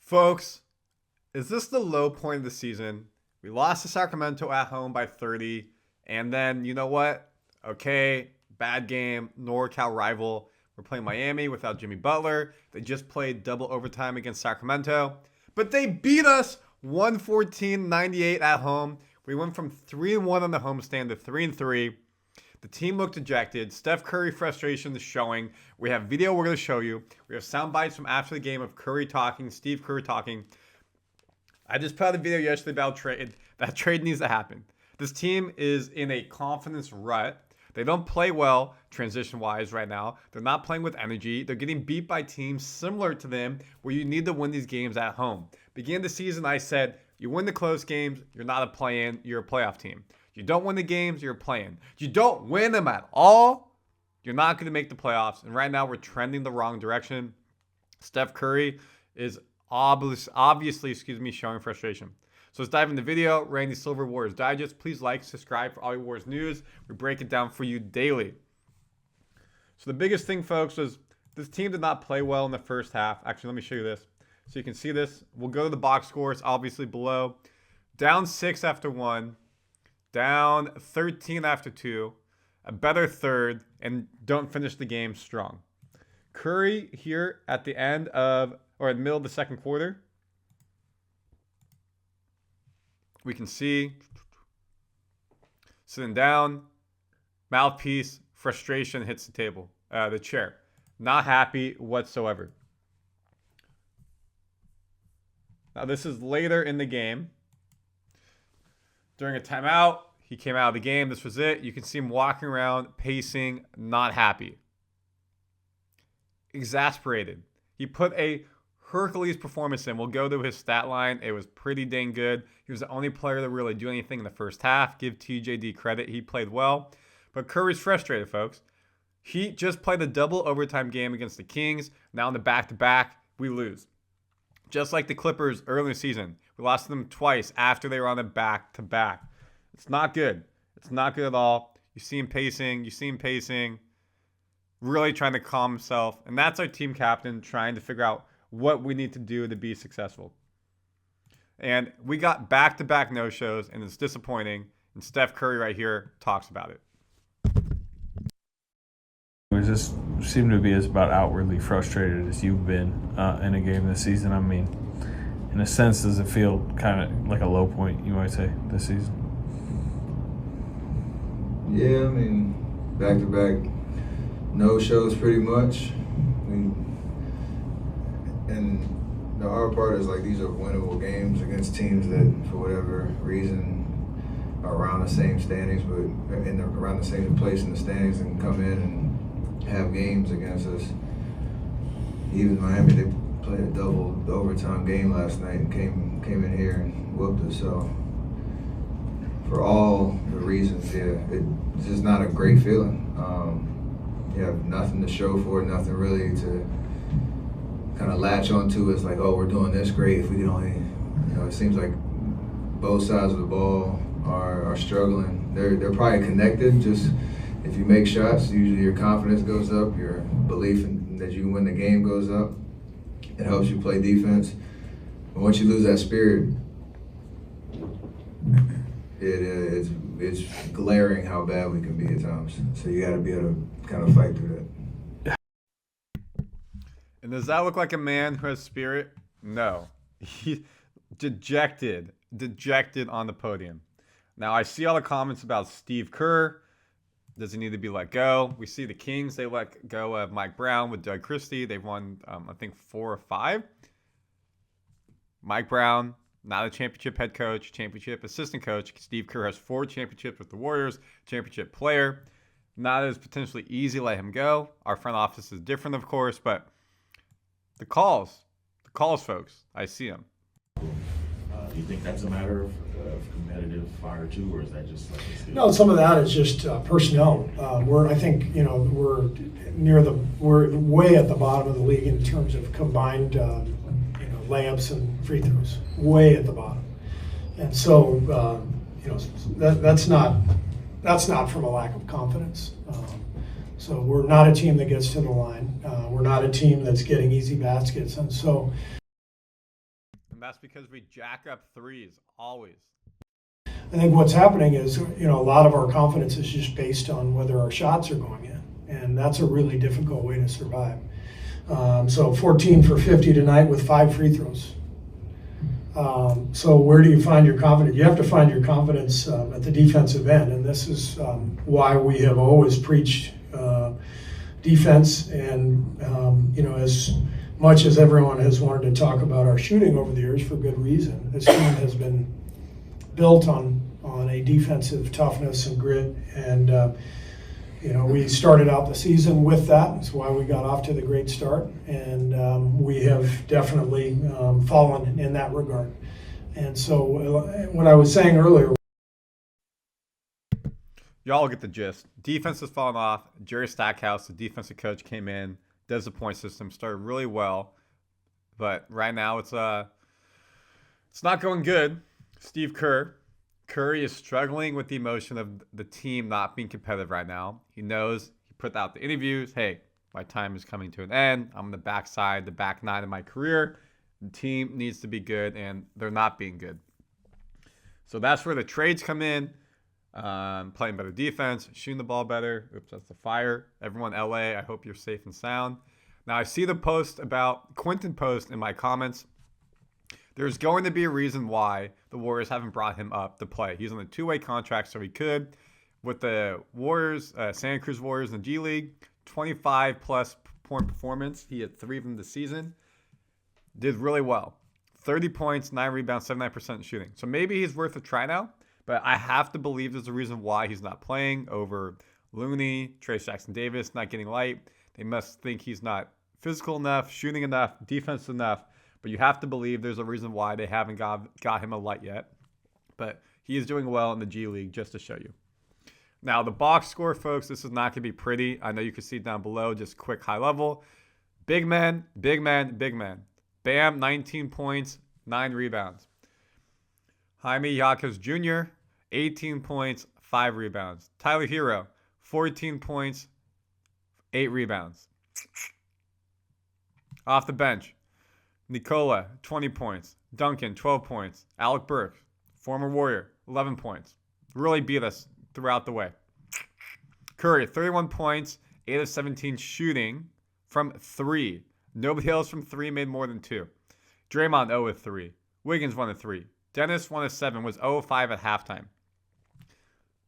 Folks, is this the low point of the season? We lost to Sacramento at home by 30. And then, you know what? Okay, bad game. NorCal rival. We're playing Miami without Jimmy Butler. They just played double overtime against Sacramento. But they beat us 114-98 at home. We went from 3-1 on the homestand to 3-3. The team looked dejected. Steph Curry frustration is showing. We have video we're going to show you. We have sound bites from after the game of Curry talking, Steve Kerr talking. I just put out a video yesterday about trade. That trade needs to happen. This team is in a confidence rut. They don't play well transition-wise right now. They're not playing with energy. They're getting beat by teams similar to them where you need to win these games at home. Beginning of the season, I said, you win the close games, you're not a play-in, you're a playoff team. You don't win the games, you're playing. You don't win them at all, you're not going to make the playoffs. And right now, we're trending the wrong direction. Steph Curry is obviously, showing frustration. So let's dive into the video. Randy Silver Warriors Digest. Please like, subscribe for all your Warriors news. We break it down for you daily. So the biggest thing, folks, was this team did not play well in the first half. Actually, let me show you this. So you can see this. We'll go to the box scores, obviously below. Down 6 after 1. Down 13 after 2. A better third. And don't finish the game strong. Curry here at the end of, or in the middle of the second quarter. We can see sitting down, mouthpiece, frustration hits the table, the chair. Not happy whatsoever. Now this is later in the game. During a timeout, he came out of the game. This was it. You can see him walking around, pacing, not happy. Exasperated. He put a Hercules performance in. We'll go to his stat line. It was pretty dang good. He was the only player to really do anything in the first half. Give TJD credit. He played well. But Curry's frustrated, folks. He just played a double overtime game against the Kings. Now in the back-to-back, we lose. Just like the Clippers early in the season. We lost to them twice after they were on the back-to-back. It's not good. It's not good at all. You see him pacing. Really trying to calm himself. And that's our team captain trying to figure out what we need to do to be successful. And we got back-to-back no-shows, and it's disappointing. And Steph Curry right here talks about it. We just seem to be as about outwardly frustrated as you've been in a game this season. I mean, in a sense, does it feel kind of like a low point, you might say, this season? Yeah, I mean, back-to-back no-shows pretty much. And the hard part is, like, these are winnable games against teams that, for whatever reason, are around the same standings, but around the same place in the standings, and come in and have games against us. Even Miami, they played a double overtime game last night and came in here and whooped us. So for all the reasons, yeah, it's just not a great feeling. You have nothing to show for it, nothing really to kind of latch onto. It's like, oh, we're doing this great. If we can only, it seems like both sides of the ball are struggling. They're probably connected. Just if you make shots, usually your confidence goes up, your belief that you can win the game goes up. It helps you play defense. But once you lose that spirit, it's glaring how bad we can be at times. So you got to be able to kind of fight through that. And does that look like a man who has spirit? No. He's dejected on the podium. Now, I see all the comments about Steve Kerr. Does he need to be let go? We see the Kings, they let go of Mike Brown with Doug Christie. They've won, I think, 4 or 5. Mike Brown, not a championship head coach, championship assistant coach. Steve Kerr has 4 championships with the Warriors, championship player. Not as potentially easy to let him go. Our front office is different, of course, but the calls, folks, I see them. Do you think that's a matter of competitive fire too, or is that just like a skill? No, some of that is just personnel. I think we're way at the bottom of the league in terms of combined layups and free throws, way at the bottom. And so that's not from a lack of confidence. So we're not a team that gets to the line. We're not a team that's getting easy baskets, and so And that's because we jack up threes, always. I think what's happening is, a lot of our confidence is just based on whether our shots are going in. And that's a really difficult way to survive. So 14 for 50 tonight with 5 free throws. So where do you find your confidence? You have to find your confidence at the defensive end. And this is why we have always preached defense. And, as much as everyone has wanted to talk about our shooting over the years, for good reason, this team has been built on a defensive toughness and grit. And, we started out the season with that. That's why we got off to the great start. And we have definitely fallen in that regard. And so what I was saying earlier. Y'all get the gist. Defense has fallen off. Jerry Stackhouse, the defensive coach, came in, does the point system, started really well. But right now it's not going good. Steve Kerr. Curry is struggling with the emotion of the team not being competitive right now. He knows, he put out the interviews, hey, my time is coming to an end. I'm on the back 9 of my career. The team needs to be good, and they're not being good. So that's where the trades come in, playing better defense, shooting the ball better. Oops, that's the fire. Everyone in LA, I hope you're safe and sound. Now, I see the post about Quinten Post in my comments. There's going to be a reason why the Warriors haven't brought him up to play. He's on a 2-way contract, so he could. With the Warriors, Santa Cruz Warriors in the G League, 25-plus point performance. He had 3 of them this season. Did really well. 30 points, 9 rebounds, 79% shooting. So maybe he's worth a try now, but I have to believe there's a reason why he's not playing over Looney, Trayce Jackson-Davis, not getting light. They must think he's not physical enough, shooting enough, defensive enough. But you have to believe there's a reason why they haven't got him a light yet. But he is doing well in the G League, just to show you. Now, the box score, folks, this is not going to be pretty. I know you can see it down below, just quick high level. Big man, big man, big man. Bam, 19 points, 9 rebounds. Jaime Jaquez Jr., 18 points, 5 rebounds. Tyler Hero, 14 points, 8 rebounds. Off the bench, Nikola, 20 points. Duncan, 12 points. Alec Burks, former Warrior, 11 points. Really beat us throughout the way. Curry, 31 points, 8 of 17 shooting from 3. Nobody else from 3 made more than 2. Draymond, 0 of 3. Wiggins, 1 of 3. Dennis, 1 of 7, was 0 of 5 at halftime.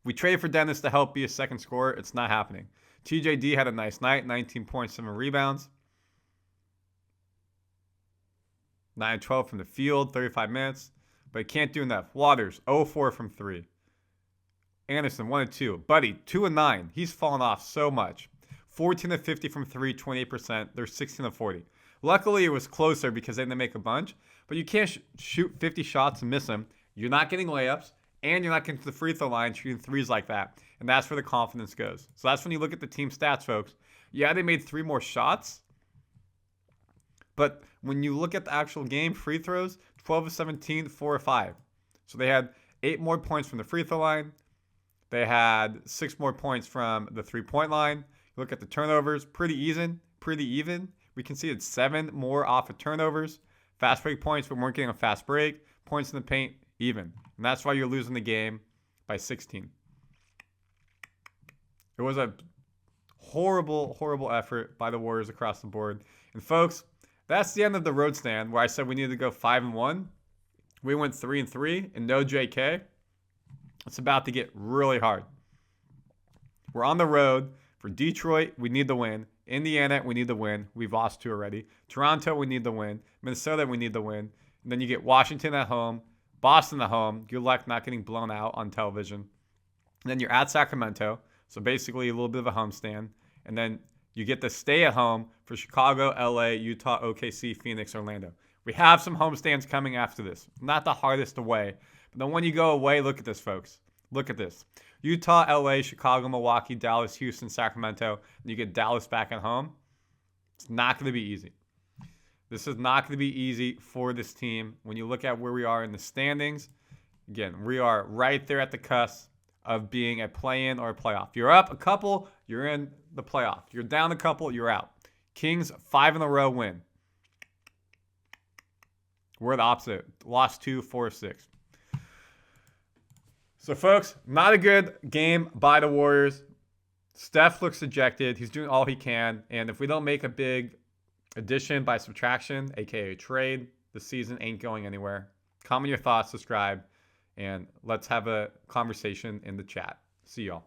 We traded for Dennis to help be a second scorer. It's not happening. TJD had a nice night, 19 points, 7 rebounds. 9-12 from the field, 35 minutes. But he can't do enough. Waters, 0-4 from 3. Anderson, 1-2. Buddy, 2-9. He's fallen off so much. 14-50 from 3, 28%. They're 16-40. Luckily, it was closer because they didn't make a bunch. But you can't shoot 50 shots and miss them. You're not getting layups, and you're not getting to the free throw line shooting threes like that. And that's where the confidence goes. So that's when you look at the team stats, folks. Yeah, they made 3 more shots. But when you look at the actual game, free throws, 12 of 17, 4 of 5. So they had 8 more points from the free throw line. They had 6 more points from the 3-point line. You look at the turnovers, pretty even. We can see it's 7 more off of turnovers. Fast break points, we weren't getting a fast break. Points in the paint, even. And that's why you're losing the game by 16. It was a horrible, horrible effort by the Warriors across the board. And folks, that's the end of the road stand where I said we needed to go 5-1. We went 3-3 and no JK. It's about to get really hard. We're on the road for Detroit. We need the win. Indiana, we need the win. We've lost 2 already. Toronto, we need the win. Minnesota, we need the win. And then you get Washington at home, Boston at home. Good luck not getting blown out on television. And then you're at Sacramento. So basically a little bit of a homestand. And then you get to stay at home for Chicago, LA, Utah, OKC, Phoenix, Orlando. We have some homestands coming after this. Not the hardest away. But then when you go away, look at this, folks. Look at this. Utah, LA, Chicago, Milwaukee, Dallas, Houston, Sacramento. And you get Dallas back at home. It's not going to be easy. This is not going to be easy for this team. When you look at where we are in the standings, again, we are right there at the cusp of being a play-in or a playoff. You're up a couple, you're in the playoff. You're down a couple, you're out. Kings, 5 in a row win. We're the opposite. Lost 2, 4-6. So, folks, not a good game by the Warriors. Steph looks dejected. He's doing all he can. And if we don't make a big addition by subtraction, a.k.a. trade, the season ain't going anywhere. Comment your thoughts, subscribe, and let's have a conversation in the chat. See y'all.